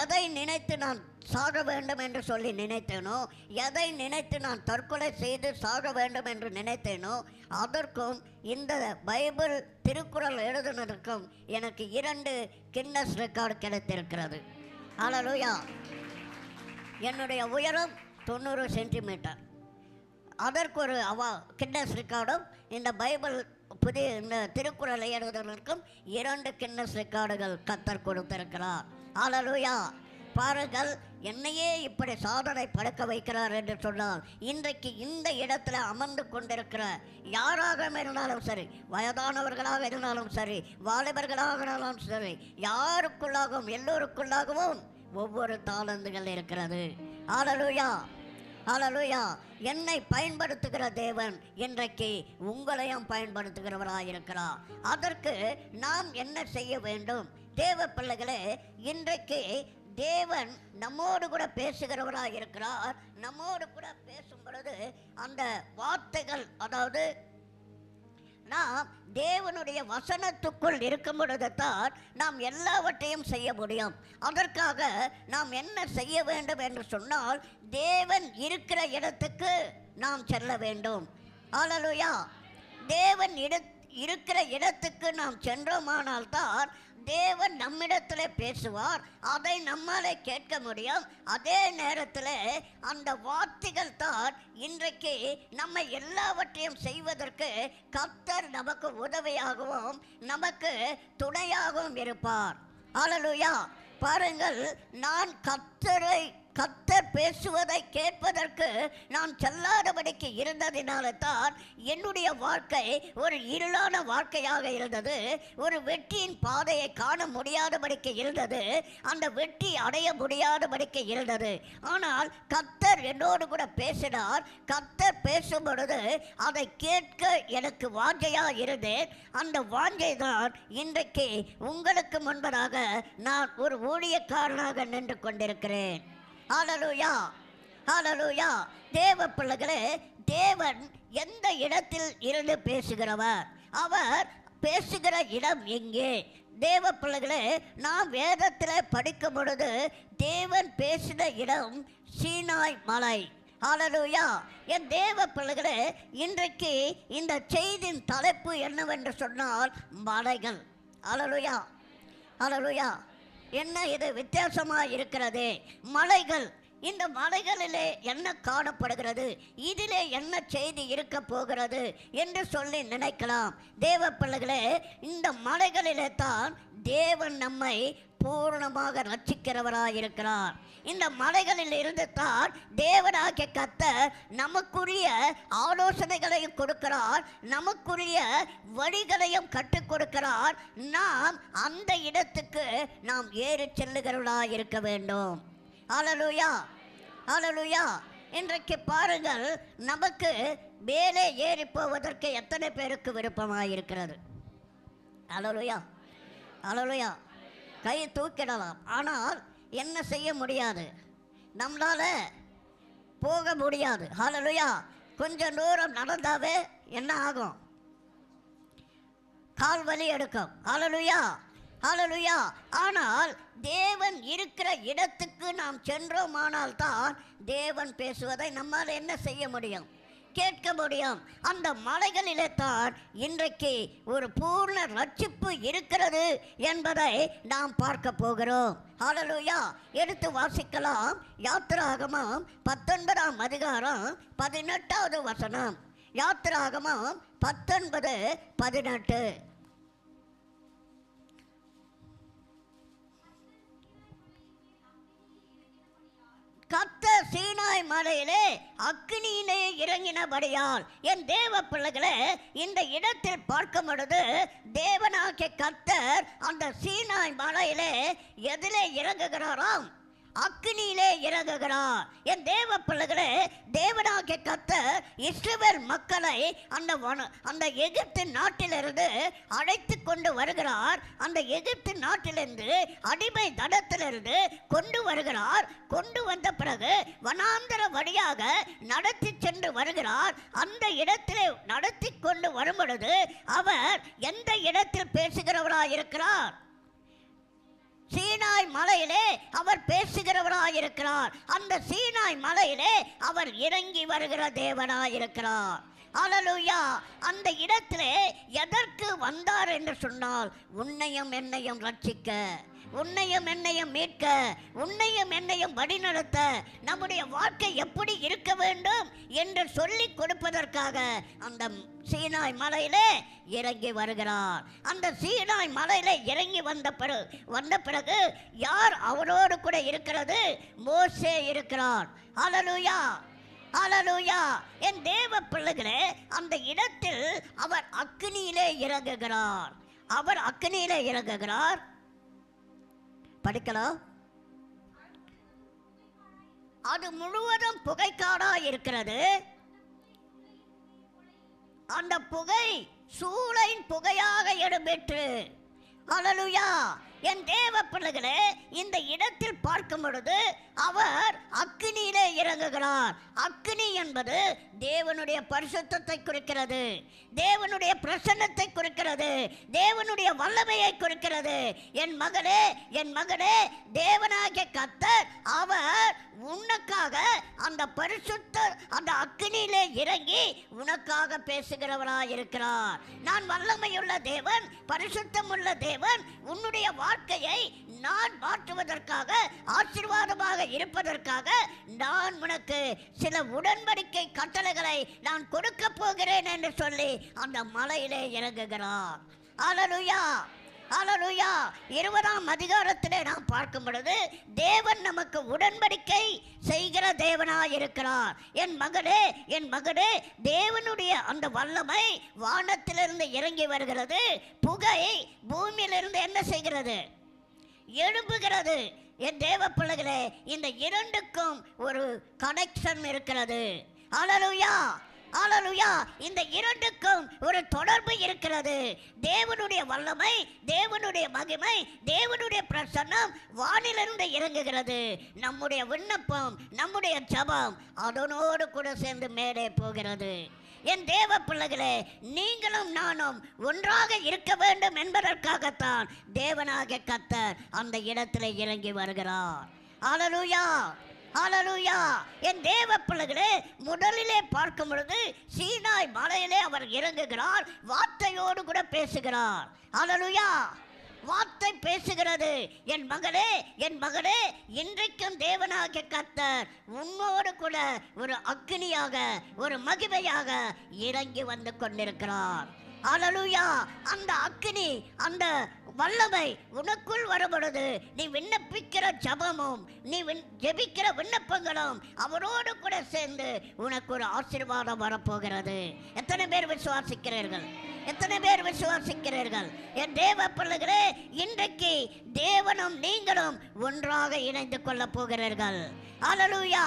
எதை நினைத்து நான் சாக வேண்டும் என்று சொல்லி நினைத்தேனோ, எதை நினைத்து நான் தற்கொலை செய்து சாக வேண்டும் என்று நினைத்தேனோ, அதற்கும் இந்த பைபிள் திருக்குறள் எழுதுனதற்கும் எனக்கு 2 கின்னஸ் ரெக்கார்டு கிடைத்திருக்கிறது. ஹல்லேலூயா. என்னுடைய உயரம் 90 சென்டிமீட்டர். அதற்கு ஒரு கின்னஸ் ரெக்கார்டும், இந்த பைபிள் இந்த திருக்குறளை எழுதுவதற்கும் 2 கின்னஸ் ரெக்கார்டுகள் கர்த்தர் கொடுத்திருக்கிறார். ஹல்லேலூயா. பாருங்கள், என்னையே இப்படி சாதனை படைக்க வைக்கிறார் என்று சொன்னால், இன்றைக்கு இந்த இடத்துல அமர்ந்து கொண்டிருக்கிற யாராக இருந்தாலும் சரி, வயதானவர்களாக இருந்தாலும் சரி, வாலிபர்களாக இருந்தாலும் சரி, யாருக்குள்ளாகவும் எல்லோருக்குள்ளாகவும் ஒவ்வொரு தாளந்துகள் இருக்கிறது. ஹல்லேலூயா. ஹல்லேலூயா. என்னை பயன்படுத்துகிற தேவன் இன்றைக்கு உங்களையும் பயன்படுத்துகிறவராக இருக்கிறார். அதற்கு நாம் என்ன செய்ய வேண்டும்? தேவ பிள்ளைகளே, இன்றைக்கு தேவன் நம்மோடு கூட பேசுகிறவராக இருக்கிறார். நம்மோடு கூட பேசும் பொழுது அந்த வார்த்தைகள், அதாவது நாம் தேவனுடைய வசனத்துக்குள் இருக்கும் பொழுது தான் நாம் எல்லாவற்றையும் செய்ய முடியும். அதற்காக நாம் என்ன செய்ய வேண்டும் என்று சொன்னால், தேவன் இருக்கிற இடத்துக்கு நாம் செல்ல வேண்டும். ஹல்லேலூயா. தேவன் இருக்கிற இடத்துக்கு நாம் சென்றோமானால் தான் தேவன் நம்மிடத்தில் பேசுவார். அதை நம்மாலே கேட்க முடியும். அதே நேரத்தில் அந்த வார்த்தைகள் தான் இன்றைக்கு நம்ம எல்லாவற்றையும் செய்வதற்கு கர்த்தர் நமக்கு உதவியாகவும் நமக்கு துணையாகவும் இருப்பார். ஹல்லேலூயா. பாருங்கள், நான் கர்த்தர் பேசுவதை கேட்பதற்கு நான் செல்லாதபடிக்கு இருந்ததினால தான் என்னுடைய வாழ்க்கை ஒரு இருளான வாழ்க்கையாக இருந்தது. ஒரு வெற்றியின் பாதையை காண முடியாதபடிக்கு இருந்தது. அந்த வெற்றி அடைய முடியாதபடிக்கு இருந்தது. ஆனால் கர்த்தர் என்னோடு கூட பேசினார். கர்த்தர் பேசும் பொழுது அதை கேட்க எனக்கு வாஞ்சையாக இருந்தேன். அந்த வாஞ்சை தான் இன்றைக்கு உங்களுக்கு முன்பதாக நான் ஒரு ஊழியக்காரனாக நின்று கொண்டிருக்கிறேன். ஹல்லேலூயா. ஹல்லேலூயா. தேவ பிள்ளைகளே, தேவன் எந்த இடத்தில் இருந்து பேசுகிறவர்? அவர் பேசுகிற இடம் எங்கே? தேவ பிள்ளைகளே, நாம் வேதத்தில் படிக்கும் பொழுது தேவன் பேசின இடம் சீனாய் மலை. ஹல்லேலூயா. என் தேவ பிள்ளைகளே, இன்றைக்கு இந்த செய்தியின் தலைப்பு என்னவென்று சொன்னால் மலைகள். ஹல்லேலூயா. ஹல்லேலூயா. என்ன இது வித்தியாசமாக இருக்கிறது? மலைகள். இந்த மலைகளிலே என்ன காணப்படுகிறது? இதிலே என்ன செய்தி இருக்க போகிறது என்று சொல்லி நினைக்கலாம். தேவ பிள்ளைகளே, இந்த மலைகளிலே தான் தேவன் நம்மை பூர்ணமாக ரட்சிக்கிறவராக இருக்கிறார். இந்த மலைகளில் இருந்து தான் தேவனாகிய கர்த்தர் நமக்குரிய ஆலோசனைகளையும் கொடுக்கிறார், நமக்குரிய வழிகளையும் கற்றுக் கொடுக்கிறார். நாம் அந்த இடத்துக்கு நாம் ஏறி செல்லுகிறவர்களாக இருக்க வேண்டும். ஹல்லேலூயா. ஹல்லேலூயா. இன்றைக்கு பாருங்கள், நமக்கு மேலே ஏறி போவதற்கு எத்தனை பேருக்கு விருப்பமாக இருக்கிறது? ஹல்லேலூயா. ஹல்லேலூயா. கை தூக்கிடலாம். ஆனால் என்ன செய்ய முடியாது, நம்மளால் போக முடியாது. ஹல்லேலூயா. கொஞ்சம் தூரம் நடந்தாவே என்ன ஆகும்? கால் வலி எடுக்கும். ஹல்லேலூயா. ஹல்லேலூயா. ஆனால் தேவன் இருக்கிற இடத்துக்கு நாம் சென்றோமானால் தான் தேவன் பேசுவதை நம்மால் என்ன செய்ய முடியும்? கேட்க முடியும். அந்த மலைகளிலே தான் இன்றைக்கு ஒரு பூர்ண ரட்சிப்பு இருக்கிறது என்பதை நாம் பார்க்க போகிறோம். ஹல்லேலூயா. எடுத்து வாசிக்கலாம். யாத்திராகமம் 19ஆம் அதிகாரம் 18வது வசனம். யாத்திராகமம் 19:18. கர்த்தர் சீனாய் மலையிலே அக்கினியிலே இறங்கினபடியால், என் தேவ பிள்ளைகளே, இந்த இடத்தில் பார்க்கும் பொழுது தேவனாகிய கர்த்தர் அந்த சீனாய் மலையிலே எதிலே இறங்குகிறாராம்? அக்கினியிலே இறங்குகிறார். என் தேவ பிள்ளைகளே, தேவனாகிய கர்த்தர் இஸ்ரவேல் மக்களை அந்த எகிப்து நாட்டிலிருந்து அழைத்து கொண்டு வருகிறார். அந்த எகிப்து நாட்டிலிருந்து அடிமை தடத்திலிருந்து கொண்டு வருகிறார். கொண்டு வந்த பிறகு வனாந்தர வழியாக நடத்தி சென்று வருகிறார். அந்த இடத்திலே நடத்தி கொண்டு வரும் பொழுது அவர் எந்த இடத்தில் பேசுகிறவராக இருக்கிறார்? சீனாய் மலையிலே அவர் பேசுகிறவராயிருக்கிறார். அந்த சீனாய் மலையிலே அவர் இறங்கி வருகிற தேவனாயிருக்கிறார். அல்லேலூயா. அந்த இடத்திலே எதற்கு வந்தார் என்று சொன்னால், உன்னையும் என்னையும் ரட்சிக்க, உன்னையும் என்னையும் மீட்க, உன்னையும் என்னையும் வழிநடத்த, நம்முடைய வாழ்க்கை எப்படி இருக்க வேண்டும் என்று சொல்லி கொடுப்பதற்காக அந்த சீனாய் மலையிலே இறங்கி வருகிறார். அந்த சீனாய் மலையிலே இறங்கி வந்த பிறகு யார் அவரோடு கூட இருக்கிறது? மோசே இருக்கிறார். அல்லேலூயா, அல்லேலூயா. என் தேவ பிள்ளைகளே, அந்த இடத்தில் அவர் அக்கினியிலே இறங்குகிறார். அவர் அக்கினியிலே இறங்குகிறார். படிக்கலாம். அது முழுவதும் புகைக்காடா இருக்கிறது. அந்த புகை சூளையின் புகையாக இடம்பெற்று. அல்லேலூயா. என் தேவ பிள்ளைகளே, இந்த இடத்தில் பார்க்கும் பொழுது அவர் அக்கினியிலே இறங்குகிறார். அக்கினி என்பது தேவனுடைய பரிசுத்தத்தை குறிக்கிறது, தேவனுடைய பிரசன்னத்தை குறிக்கிறது, தேவனுடைய வல்லமையை குறிக்கிறது. என் மகனே, என் மகனே, தேவனாகிய கர்த்தர் அவர் உனக்காக அந்த பரிசுத்த அந்த அக்கினியிலே இறங்கி உனக்காக பேசுகிறவராய் இருக்கிறார். நான் வல்லமையுள்ள தேவன், பரிசுத்தமுள்ள தேவன். உன்னுடைய வாழ்க்கையை நான் மாற்றுவதற்காக, ஆசீர்வாதமாக இருப்பதற்காக நான் உனக்கு சில உடன்படிக்கை கட்டளைகளை நான் கொடுக்க போகிறேன் என்று சொல்லி அந்த மலையிலே இறங்குகிறார். அல்லேலூயா, அல்லேலூயா. 20ஆம் அதிகாரத்திலே நாம் பார்க்கும் பொழுது தேவன் நமக்கு உடன்படிக்கை செய்கிற தேவனாய் இருக்கிறார். என் மகனே, என் மகனே, தேவனுடைய அந்த வல்லமை வானத்திலிருந்து இறங்கி வருகிறது. புகை பூமியிலிருந்து என்ன செய்கிறது? எழும்புகிறது. என் தேவ பிள்ளைகளே, இந்த இரண்டுக்கும் ஒரு கனெக்ஷன் இருக்கிறது. அல்லேலூயா, அல்லேலூயா. இந்த இரண்டுக்கும் ஒரு தொடர்பு இருக்கிறது. தேவனுடைய வல்லமை, தேவனுடைய மகிமை, தேவனுடைய பிரசன்னம் வானிலிருந்து இறங்குகிறது. நம்முடைய விண்ணப்பம், நம்முடைய ஜெபம் அதனோடு கூட சேர்ந்து மேலே போகிறது. என் தேவ பிள்ளைகளே, நீங்களும் நானும் ஒன்றாக இருக்க வேண்டும் என்பதற்காகத்தான் தேவனாகிய கர்த்தர் அந்த இடத்திலே இறங்கி வருகிறார். அல்லேலூயா, அல்லேலூயா. என் தேவ பிள்ளைகளே, முதலிலே பார்க்கும் பொழுது சீனாய் மலையிலே அவர் இறங்குகிறார். வார்த்தையோடு கூட பேசுகிறார். அல்லேலூயா. வார்த்தை பேசுகிறது. என் மகனே, என் மகனே, இன்றைக்கும் தேவனாகிய கர்த்தர் உன்னோடு கூட ஒரு அக்கினியாக, ஒரு மகிமையாக இறங்கி வந்து கொண்டிருக்கிறார். அல்லேலூயா. அந்த அக்கினி, அந்த வல்லமை உனக்குள் வரும்பொழுது நீ விண்ணப்பிக்கிற ஜபமும், நீ ஜெபிக்கிற விண்ணப்பங்களும் அவரோடு கூட சேர்ந்து உனக்கு ஒரு ஆசீர்வாதம் வரப்போகிறது. எத்தனை பேர் விசுவாசிக்கிறீர்கள்? எத்தனை பேர் விசுவாசிக்கிறீர்கள்? என் தேவ பிள்ளைகளே, இன்றைக்கு தேவனும் நீங்களும் ஒன்றாக இணைந்து கொள்ள போகிறீர்கள். அல்லேலூயா,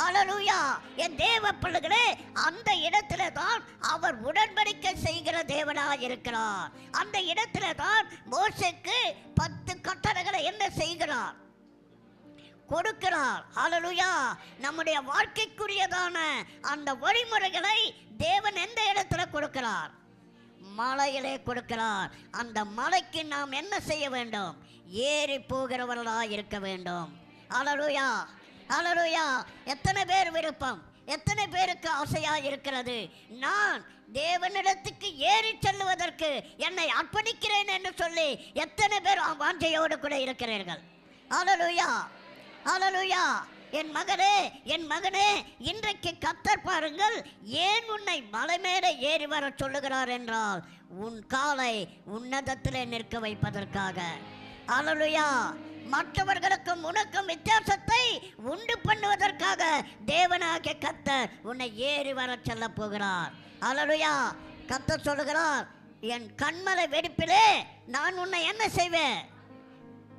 அல்லேலூயா. என் தேவ பிள்ளைகளே, அந்த இடத்துல தான் அவர் உடன்படிக்கை செய்கிற தேவனாய் இருக்கிறார். அந்த இடத்துல தான் மோசேக்கு 10 கட்டளைகளை என்ன செய்கிறார்? கொடுக்கிறார். அல்லேலூயா. நம்முடைய வாழ்க்கைக்குரியதான அந்த வழிமுறைகளை தேவன் எந்த இடத்துல கொடுக்கிறார்? மலையிலே கொடுக்கிறார். அந்த மலைக்கு நாம் என்ன செய்ய வேண்டும்? ஏறி போகிறவர்களாய் இருக்க வேண்டும். அல்லேலூயா, அல்லேலூயா. எத்தனை பேர் விருப்பம், எத்தனை பேருக்கு ஆசையா இருக்கிறது? நான் தேவனிடத்துக்கு ஏறி செல்லுவதற்கு என்னை அர்ப்பணிக்கிறேன் என்று சொல்லி எத்தனை பேர் வாஞ்சையோடு கூட இருக்கிறீர்கள்? அல்லேலூயா, அல்லேலூயா. என் மகனே, என் மகனே, இன்றைக்கு கர்த்தர் பாருங்கள் ஏன் உன்னை மலை மேலே ஏறி வர சொல்லுகிறார் என்றால், உன் காலை உன்னதத்திலே நிற்க வைப்பதற்காக. அல்லேலூயா. மற்றவர்களுக்கும் உனக்கும் வித்தியாசத்தை உண்டு பண்ணுவதற்காக தேவனாகிய கர்த்தர் உன்னை ஏறி வர சொல்ல போகிறார். அல்லேலூயா. கர்த்தர் சொல்லுகிறார், என் கண்மலை வெடிப்பிலே நான் உன்னை என்ன செய்வேன்?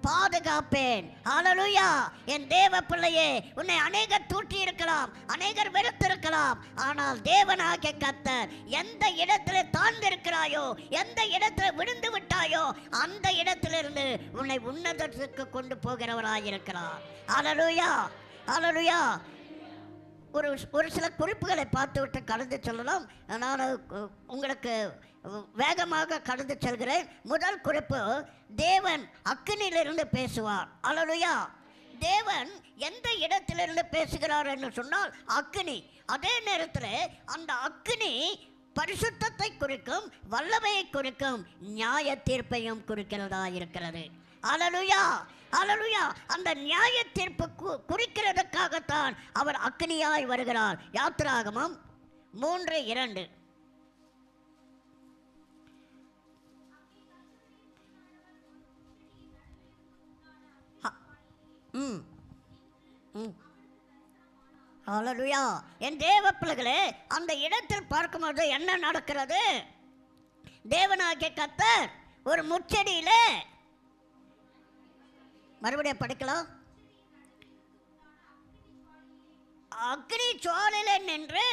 பாதுகாப்பேன். அல்லேலூயா. என் தேவ பிள்ளையே, உன்னை அநேகர் தூற்றி இருக்கலாம், அநேகர் வெறுத்திருக்கலாம். ஆனால் தேவனாகிய கர்த்தர் எந்த இடத்துல தாழ்ந்திருக்கிறாயோ, எந்த இடத்துல விழுந்து விட்டாயோ, அந்த இடத்திலிருந்து உன்னை உன்னதத்துக்கு கொண்டு போகிறவராயிருக்கிறார். அல்லேலூயா, அல்லேலூயா. ஒரு ஒரு சில குறிப்புகளை பார்த்துவிட்டு கடந்து சொல்லலாம். நான் உங்களுக்கு வேகமாக கடந்து செல்கிறேன். முதல் குறிப்பு, தேவன் அக்கினியிலிருந்து பேசுவார். அல்லேலூயா. தேவன் எந்த இடத்திலிருந்து பேசுகிறார் என்று சொன்னால் அக்கினி. அதே நேரத்தில் அந்த அக்கினி பரிசுத்தத்தை குறிக்கும், வல்லமையை குறிக்கும், நியாய தீர்ப்பையும் குறிக்கிறதா இருக்கிறது. அல்லேலூயா, அல்லேலூயா. அந்த நியாய தீர்ப்பு குறிக்கிறதுக்காகத்தான் அவர் அக்கினியாய் வருகிறார். யாத்திராகமம் 3:2. அல்லேலூயா. என் தேவ பிள்ளைகளே, அந்த இடத்தில் பார்க்கும்போது என்ன நடக்கிறது? தேவனாகிய கர்த்தர் ஒரு முச்செடியிலே, மறுபடியும் படிக்கலாம், அக்னி ஜுவாலையிலே நின்று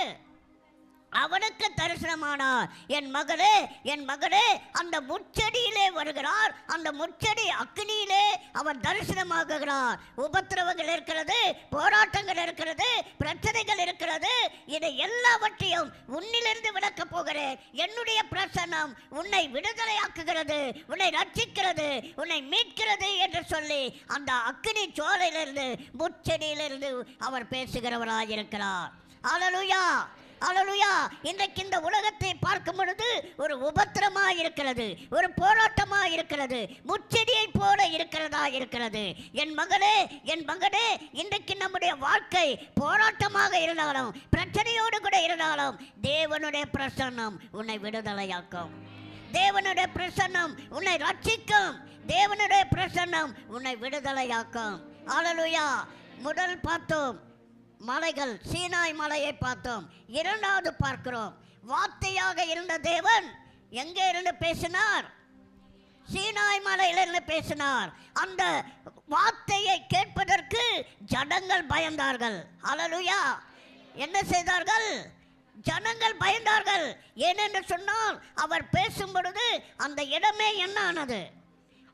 அவனுக்கு தரிசனமானார். என் மகளே, என் மகளே, அந்த முச்செடியிலே வருகிறார். அந்த முச்செடி அக்னியிலே அவர் தரிசனமாகுகிறார். உபத்திரவங்கள் இருக்கிறது, போராட்டங்கள் இருக்கிறது, பிரச்சனைகள் இருக்கிறது. இதை எல்லாவற்றையும் உன்னிலிருந்து விளக்கப் போகிறேன். என்னுடைய பிரசன்னம் உன்னை விடுதலையாக்குகிறது, உன்னை ரட்சிக்கிறது, உன்னை மீட்கிறது என்று சொல்லி அந்த அக்னி ஜுவாலையிலிருந்து, முச்செடியிலிருந்து அவர் பேசுகிறவராயிருக்கிறார். அல்லேலூயா, அல்லேலூயா. இன்றைக்கு இந்த உலகத்தை பார்க்கும் பொழுது ஒரு உபத்திரமாக இருக்கிறது, ஒரு போராட்டமாக இருக்கிறது, முச்செடியை போல இருக்கிறதா இருக்கிறது. என் மகளே, என் மகனே, இன்றைக்கு நம்முடைய வாழ்க்கை போராட்டமாக இருந்தாலும், பிரச்சனையோடு கூட இருந்தாலும், தேவனுடைய பிரசன்னம் உன்னை விடுதலையாக்கும், தேவனுடைய பிரசன்னம் உன்னை ரட்சிக்கும், தேவனுடைய பிரசன்னம் உன்னை விடுதலையாக்கும். அல்லேலூயா. முதல் பார்த்தோம் மலைகள், சீனாய் மலையை பார்த்தோம். இரண்டாவது பார்க்கிறோம், வார்த்தையாக இருந்த தேவன் எங்கே இருந்து பேசினார்? சீனாய் மலையிலிருந்து பேசினார். அந்த வார்த்தையை கேட்பதற்கு ஜனங்கள் பயந்தார்கள். அல்லேலூயா. என்ன செய்தார்கள்? ஜனங்கள் பயந்தார்கள். ஏனென்று சொன்னால் அவர் பேசும் பொழுது அந்த இடமே என்ன ஆனது?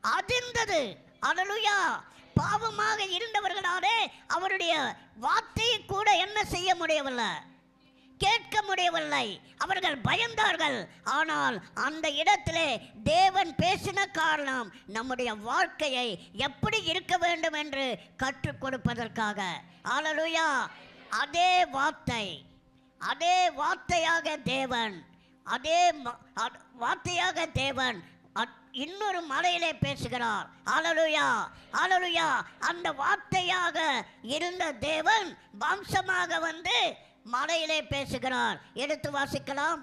அதிர்ந்தது. அல்லேலூயா. பாவமாக இருந்தவர்களாலே அவருடைய வார்த்தையை கூட என்ன செய்ய முடியவில்லை, கேட்க முடியவில்லை. அவர்கள் பயந்தார்கள். ஆனால் அந்த இடத்திலே தேவன் பேசின காரணம் நம்முடைய வாழ்க்கையை எப்படி இருக்க வேண்டும் என்று கற்றுக் கொடுப்பதற்காக. அல்லேலூயா. அதே வார்த்தை, அதே வார்த்தையாக தேவன், அதே வார்த்தையாக தேவன் இன்னொரு மலையிலே பேசுகிறார். அல்லேலூயா, அல்லேலூயா. அந்த வார்த்தையாக இருந்த தேவன் வம்சமாக வந்து மலையிலே பேசுகிறார். எடுத்து வாசிக்கலாம்.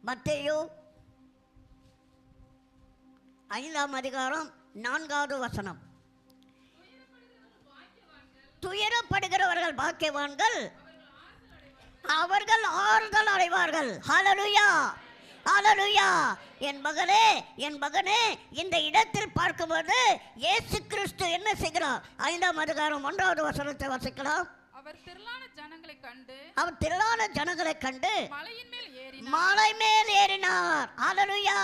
மத்தேயு 5:4. துயரப்படுகிறவர்கள் பாக்கியவான்கள், அவர்கள் ஆறுதல் அடைவார்கள். அல்லேலூயா, அல்லேலூயா. என் மகளே, என் மகனே, இந்த இடத்தில் பார்க்கும்போது இயேசு கிறிஸ்து என்ன செய்கிறார்? 5:1 வாசிக்கலாம். அவர் திரளான ஜனங்களை கண்டு, அவர் திரளான ஜனங்களை கண்டு மலை மேல் ஏறினார். அல்லேலூயா,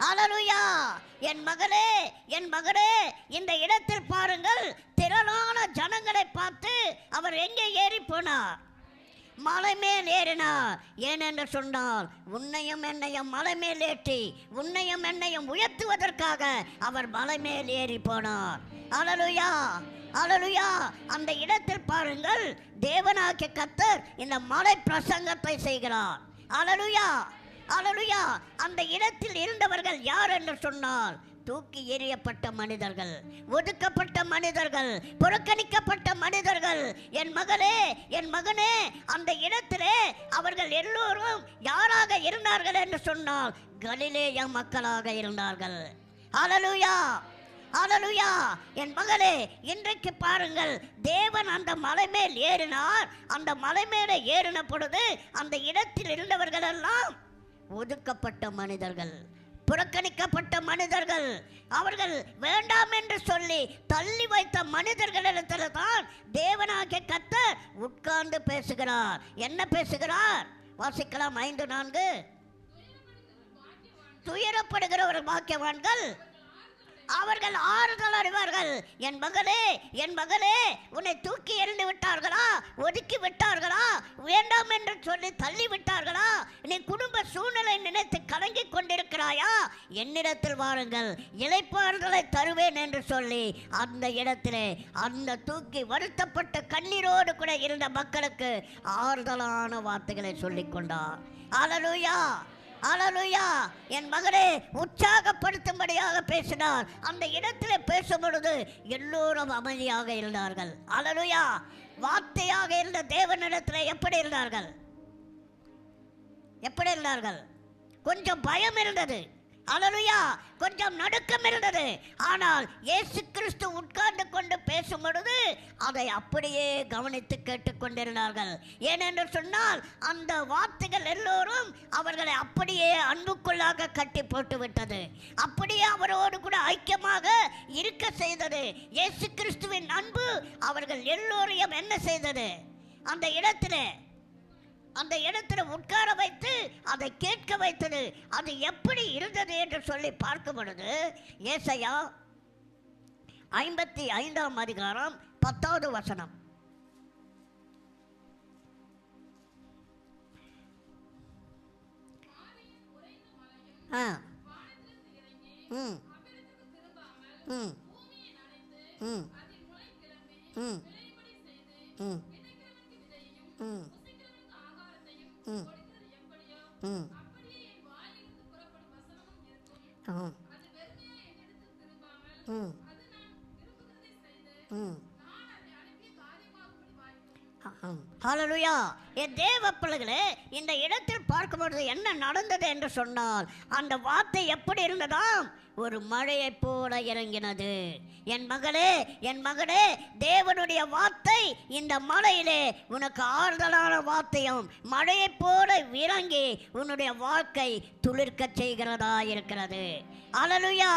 அல்லேலூயா. என் மகளே, என் மகனே, இந்த இடத்தில் பாருங்கள், திரளான ஜனங்களை பார்த்து அவர் எங்கே ஏறி போனார்? மலை மேல் ஏறினார். ஏனென்று சொன்னால் உன்னையும் என்னையும் மலை மேல் ஏற்றி உன்னையும் என்னையும் உயர்த்துவதற்காக அவர் மலை மேல் ஏறி போனார். அல்லேலூயா, அல்லேலூயா. அந்த இடத்தில் பாருங்கள், தேவனாகிய கர்த்தர் இந்த மலை பிரசங்கத்தை செய்கிறார். அல்லேலூயா, அல்லேலூயா. அந்த இடத்தில் இருந்தவர்கள் யார் என்று சொன்னால் தூக்கி எறியப்பட்ட மனிதர்கள், ஒதுக்கப்பட்ட மனிதர்கள், புறக்கணிக்கப்பட்ட மனிதர்கள். என் மகளே, என் மகனே, அந்த இடத்திலே அவர்கள் எல்லோரும் யாராக இருந்தார்கள் என்று சொன்னால் கலிலேய மக்களாக இருந்தார்கள். அல்லேலூயா, அல்லேலூயா. என் மகளே, இன்றைக்கு பாருங்கள், தேவன் அந்த மலை மேல் ஏறினார். அந்த மலை மேலே ஏறின பொழுது அந்த இடத்தில் இருந்தவர்கள் எல்லாம் ஒதுக்கப்பட்ட மனிதர்கள், புறக்கணிக்கப்பட்ட மனிதர்கள், அவர்கள் வேண்டாம் என்று சொல்லி தள்ளி வைத்த மனிதர்களிடத்தில் தான் தேவனாகிய கர்த்தர் உட்கார்ந்து பேசுகிறார். என்ன பேசுகிறார்? வாசிக்கலாம். 5:4. துயரப்படுகிறவர் பாக்கியவான்கள், அவர்கள் ஆறுதல் அடைவார்கள். என் மகளே, என் மகளே, உன்னை தூக்கி எறிந்து விட்டார்களா, ஒதுக்கி விட்டார்களா, வேண்டாம் என்று சொல்லி தள்ளி விட்டார்களா, நீ குடும்ப சூழ்நிலை நினைத்து கலங்கிக் கொண்டிருக்கிறாயா, என்னிடத்தில் வாருங்கள், இளைப்பாறுதலை தருவேன் என்று சொல்லி அந்த இடத்திலே அந்த தூக்கி வருத்தப்பட்ட கண்ணீரோடு கூட இருந்த மக்களுக்கு ஆறுதலான வார்த்தைகளை சொல்லிக் கொண்டார். அல்லேலூயா, அல்லேலூயா. என் மகனே, உற்சாகப்படுத்தும்படியாக பேசினார். அந்த இடத்துல பேசும் பொழுது எல்லோரும் அமைதியாக இருந்தார்கள். அல்லேலூயா. வார்த்தையாக இருந்த தேவனிடத்தில் எப்படி இருந்தார்கள்? எப்படி இருந்தார்கள்? கொஞ்சம் பயம் இருந்தது. அல்லேலூயா. கொஞ்சம் நடுக்கம் இருந்தது. ஆனால் இயேசு கிறிஸ்து உட்கார்ந்து கொண்டு பேசும் பொழுது அதை அப்படியே கவனித்து கேட்டுக்கொண்டிருந்தார்கள். ஏனென்று சொன்னால் அந்த வார்த்தைகள் எல்லோரும் அவர்களை அப்படியே அன்புக்குள்ளாக கட்டி போட்டு விட்டது. அப்படியே அவரோடு கூட ஐக்கியமாக இருக்க செய்தது. இயேசு கிறிஸ்துவின் அன்பு அவர்கள் எல்லோரையும் என்ன செய்தது? அந்த இடத்துல உட்கார வைத்து அதை கேட்க வைத்தது. அது எப்படி இருந்தது என்று சொல்லி பார்க்கும் பொழுது ஏசாயா 55ஆம் அதிகாரம் 10வது வசனம். ஹல்லேலூயா. என் தேவ பிள்ளைகளே, இந்த இடத்தில் பார்க்கும்பொழுது என்ன நடந்தது என்று சொன்னால் அந்த வார்த்தை எப்படி இருந்ததாம்? ஒரு மழையை போல இறங்கினது. என் மகளே, என் மகனே, தேவனுடைய வார்த்தை இந்த மலையிலே உனக்கு ஆறுதலான வார்த்தையும் மழையை போல இறங்கி உன்னுடைய வாழ்க்கை துளிர்க்க செய்கிறதா இருக்கிறது. அல்லேலூயா.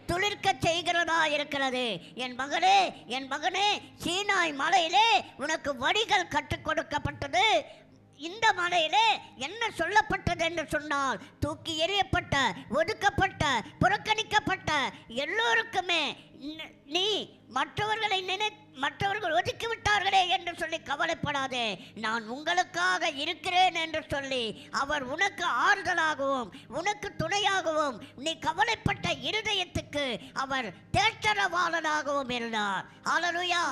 துளிர்க்க செய்கிறதா இருக்கிறது. என் மகனே, என் மகனே, சீனாய் மலையிலே உனக்கு வடிகள் கற்றுக் கொடுக்கப்பட்டது. இந்த மலையிலே என்ன சொல்லப்பட்டது என்று சொன்னால், தூக்கி எறியப்பட்ட, ஒதுக்கப்பட்ட, புறக்கணிக்கப்பட்ட எல்லோருக்குமே நீ மற்றவர்கள் ஒதுக்கி விட்டார்களே என்று சொல்லி கவலைப்படாதே, நான் உங்களுக்காக இருக்கிறேன் என்று சொல்லி அவர் உனக்கு ஆறுதலாகவும் உனக்கு துணையாகவும் நீ கவலைப்பட்ட இருதயத்துக்கு அவர் தேற்றரவாளனாகவும் இருந்தார். அல்லேலூயா.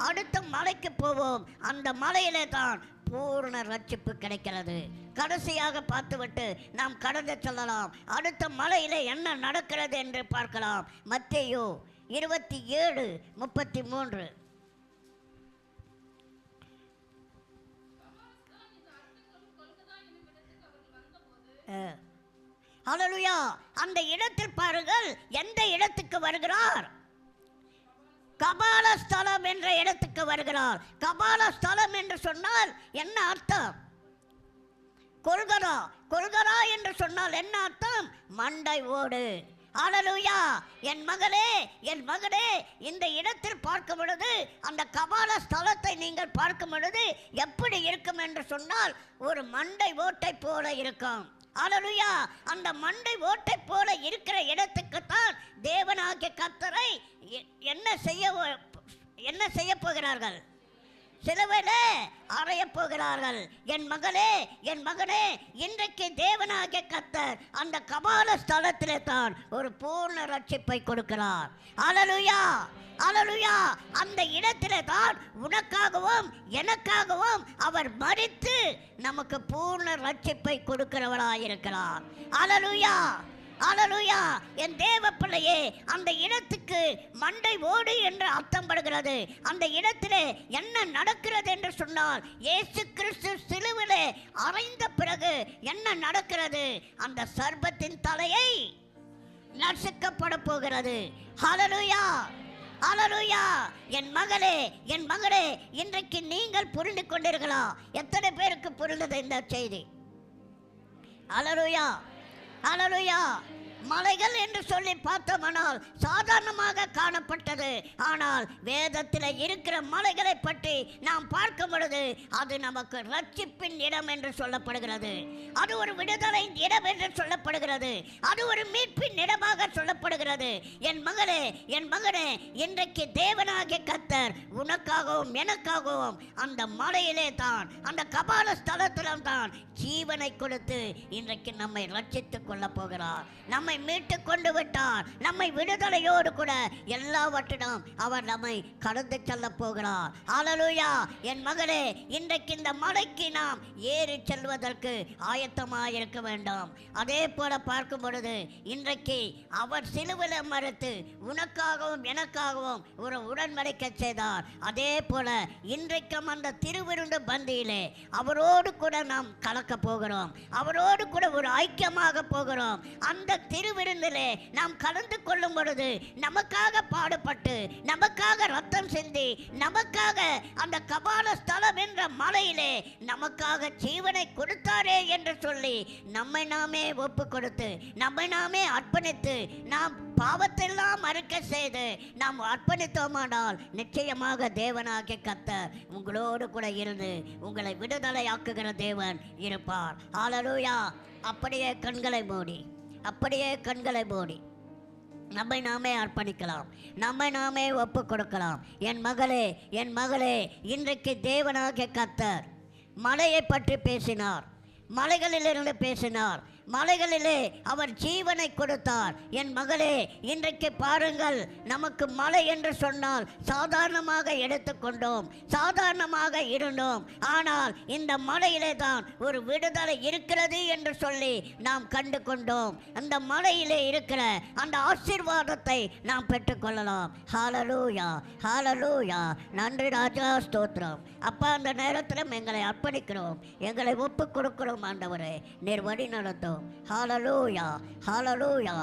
அடுத்த மலைக்கு போவோம். அந்த மலையிலே தான் பூர்ண ரட்சிப்பு கிடைக்கிறது. கடைசியாக பார்த்துவிட்டு நாம் கடந்து செல்லலாம். அடுத்த மலையிலே என்ன நடக்கிறது என்று பார்க்கலாம். மத்தேயு 27:33. அல்லேலூயா. அந்த இடத்தில் பாருங்கள், எந்த இடத்துக்கு வருகிறார்? கபால ஸ்தலம் என்ற இடத்துக்கு வருகிறார். கபால ஸ்தலம் என்று சொன்னால் என்ன அர்த்தம்? கொல்கரா. கொல்கரா என்று சொன்னால் என்ன அர்த்தம்? மண்டை ஓடு. அல்லேலூயா. என் மகளே, என் மகனே, இந்த இடத்தில் பார்க்கும் பொழுது அந்த கபால ஸ்தலத்தை நீங்கள் பார்க்கும் பொழுது எப்படி இருக்கும் என்று சொன்னால் ஒரு மண்டை ஓட்டை போல இருக்கும். அல்லேலூயா. அந்த மண்டை ஓட்டை போல இருக்கிற இடத்துக்குத்தான் தேவனாகிய கர்த்தரை என்ன செய்ய போகிறார்கள்? சிலுவையிலே அறையப் போகிறார்கள். என் மகளே, என் மகனே, இன்றைக்கு தேவனாகிய கர்த்தர் அந்த கபால ஸ்தலத்திலே தான் ஒரு பூர்ண ரட்சிப்பை கொடுக்கிறார். அல்லேலூயா, அல்லேலூயா. அந்த இடத்திலே தான் உனக்காகவும் எனக்காகவும் அவர் மரித்து நமக்கு பூர்ண ரட்சிப்பை கொடுக்கிறவராயிருக்கிறார். அல்லேலூயா, அல்லேலூயா. என் தேவ பிள்ளையே, அந்த இடத்துக்கு மண்டை ஓடு என்று அர்த்தம் படுகிறது. அந்த இடத்திலே என்ன நடக்கிறது என்று சொன்னால், இயேசு கிறிஸ்து சிலுவிலே அறைந்த பிறகு என்ன நடக்கிறது? அந்த சர்ப்பத்தின் தலையை நசுக்கப்பட போகிறது. ஹல்லேலூயா, ஹல்லேலூயா. என் மகளே, என் மகளே, இன்றைக்கு நீங்கள் புரிந்து கொண்டீர்களா? எத்தனை பேருக்கு புரிந்தது இந்த செய்தி? ஹல்லேலூயா, ஹல்லேலூயா. மலைகள் என்று சொல்லி பார்த்தோமானால் சாதாரணமாக காணப்பட்டது. ஆனால் வேதத்தில் இருக்கிற மலைகளை பற்றி நாம் பார்க்கும் பொழுது அது நமக்கு ரட்சிப்பின் இடம் என்று சொல்லப்படுகிறது. அது ஒரு விடுதலை இடம் என்று சொல்லப்படுகிறது. அது ஒரு மீட்பின் இடமாக சொல்லப்படுகிறது. என் மகளே, என் மகனே, இன்றைக்கு தேவனாகிய கர்த்தர் உனக்காகவும் எனக்காகவும் அந்த மலையிலே தான், அந்த கபால ஸ்தலத்திலும் தான் ஜீவனை கொடுத்து இன்றைக்கு நம்மை ரட்சித்துக் கொள்ள போகிறார். நம்மை மீட்டு கொண்டு விட்டார். நம்மை விடுதலையோடு கூட எல்லாவற்றிலும் அவர் நம்மை கடந்து செல்ல போகிறார். ஹல்லேலூயா. என் மகளே, இன்றைக்கு இந்த மலைக்கு நாம் ஏறி செல்வதற்கு ஆயத்தமாக இருக்க வேண்டும். அதே போல பார்க்கும் பொழுது இன்றைக்கு அவர் சிலுவையிலே மரித்து உனக்காகவும் எனக்காகவும் ஒரு உடன்படிக்கை செய்தார். அதே போல இன்றைக்கும் அந்த திருவிருந்து பந்தியிலே அவரோடு கூட நாம் கலக்க போகிறோம். அவரோடு கூட ஒரு ஐக்கியமாக போகிறோம். அந்த திருவிருந்திலே நாம் கலந்து கொள்ளும் பொழுது நமக்காக பாடுபட்டு, நமக்காக ரத்தம் சிந்தி, நமக்காக அந்த கபால ஸ்தலம் என்ற மலையிலே நமக்காக ஜீவனை கொடுத்தாரே என்று சொல்லி நம்மை நாமே ஒப்பு கொடுத்து, நம்மை நாமே அர்ப்பணித்து, நாம் பாவத்தெல்லாம் மறுக்க செய்து நாம் அர்ப்பணித்தோமானால் நிச்சயமாக தேவனாகிய கர்த்தர் உங்களோடு கூட இருந்து உங்களை விடுதலை ஆக்குகிற தேவன் இருப்பார். ஹல்லேலூயா. அப்படியே கண்களை மூடி, அப்படியே கண்களை மூடி நம்மை நாமே அர்ப்பணிக்கலாம், நம்மை நாமே ஒப்பு கொடுக்கலாம். என் மகளே, என் மகளே, இன்றைக்கு தேவனாகிய கர்த்தர் மலையை பற்றி பேசினார், மலைகளிலிருந்து பேசினார், மலைகளிலே அவர் ஜீவனை கொடுத்தார். என் மகளே, இன்றைக்கு பாருங்கள், நமக்கு மலை என்று சொன்னால் சாதாரணமாக எடுத்துக்கொண்டோம், சாதாரணமாக இருந்தோம். ஆனால் இந்த மலையிலே தான் ஒரு விடுதலை இருக்கிறது என்று சொல்லி நாம் கண்டு கொண்டோம். அந்த மலையிலே இருக்கிற அந்த ஆசீர்வாதத்தை நாம் பெற்றுக்கொள்ளலாம். ஹல்லேலூயா, ஹல்லேலூயா. நன்றி ராஜா, ஸ்தோத்திரம். அப்பா, அந்த நேரத்திலும் எங்களை அர்ப்பணிக்கிறோம், எங்களை ஒப்பு கொடுக்கிறோம். ஆண்டவரே, நீர் வழி நடத்தும். ஹல்லேலூயா, ஹல்லேலூயா.